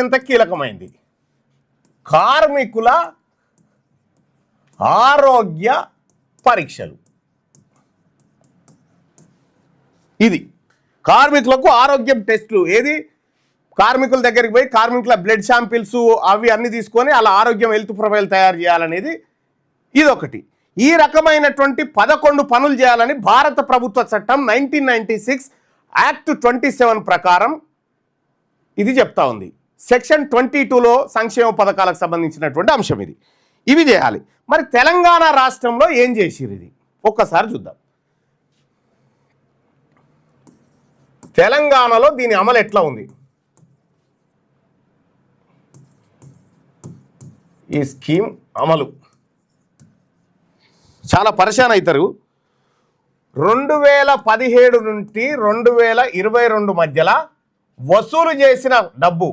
అత్యంత కీలకమైంది. కార్మికుల ఆరోగ్య పరీక్షలు. ఇది కార్మికులకు ఆరోగ్యం టెస్టులు. ఏది? కార్మికుల దగ్గరికి పోయి కార్మికుల బ్లడ్ శాంపిల్స్ అవి అన్ని తీసుకొని అలా ఆరోగ్యం హెల్త్ ప్రొఫైల్ తయారు చేయాలనేది ఇదొకటి. ఈ రకమైనటువంటి 11 పనులు చేయాలని భారత ప్రభుత్వ చట్టం 1996 యాక్ట్ 27 ప్రకారం ఇది చెప్తా ఉంది. సెక్షన్ 22లో సంక్షేమ పథకాలకు సంబంధించినటువంటి అంశం ఇది. ఇవి చేయాలి. మరి తెలంగాణ రాష్ట్రంలో ఏం చేసిరు ఇది ఒక్కసారి చూద్దాం. తెలంగాణలో దీని అమలు ఎట్లా ఉంది? ఈ స్కీమ్ అమలు చాలా పరిశాన్ అవుతారు. 2017 నుండి 2022 మధ్యలో వసూలు చేసిన డబ్బు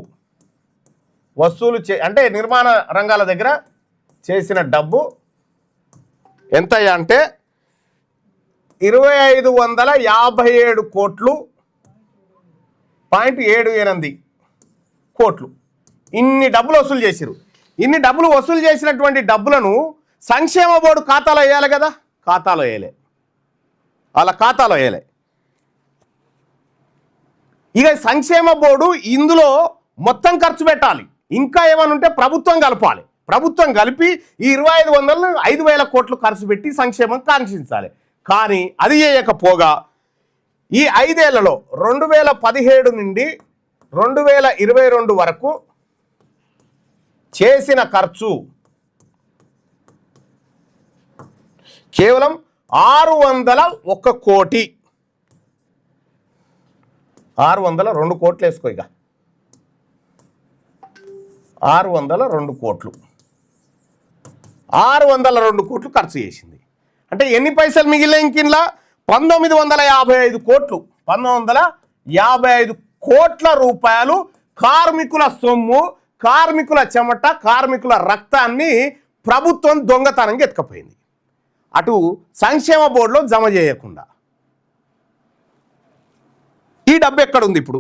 అంటే నిర్మాణ రంగాల దగ్గర చేసిన డబ్బు ఎంత అంటే 2557 కోట్లు 0.78 కోట్లు. ఇన్ని డబ్బులు వసూలు చేసిరు. ఇన్ని డబ్బులు వసూలు చేసినటువంటి డబ్బులను సంక్షేమ బోర్డు ఖాతాలో వేయాలి కదా, ఖాతాలో వేయలే, వాళ్ళ ఖాతాలో వేయలే. ఇక సంక్షేమ బోర్డు ఇందులో మొత్తం ఖర్చు పెట్టాలి. ఇంకా ఏమైనా ఉంటే ప్రభుత్వం కలపాలి. ప్రభుత్వం కలిపి ఈ 2500 5,000 కోట్లు ఖర్చు పెట్టి సంక్షేమం కాంక్షించాలి. కానీ అది చేయకపోగా ఈ 5 ఏళ్లలో 2017 నుండి 2022 వరకు చేసిన ఖర్చు కేవలం 601 కోటి. 602 కోట్లు వేసుకో. ఇక 602 కోట్లు 602 కోట్లు ఖర్చు చేసింది. అంటే ఎన్ని పైసలు మిగిలిన ఇంకిన్లా? 1955 కోట్లు. 1955 కోట్ల రూపాయలు కార్మికుల సొమ్ము, కార్మికుల చెమట, కార్మికుల రక్తాన్ని ప్రభుత్వం దొంగతనంగా ఎత్తుకపోయింది. అటు సంక్షేమ బోర్డులో జమ చేయకుండా. ఈ డబ్బు ఎక్కడుంది ఇప్పుడు?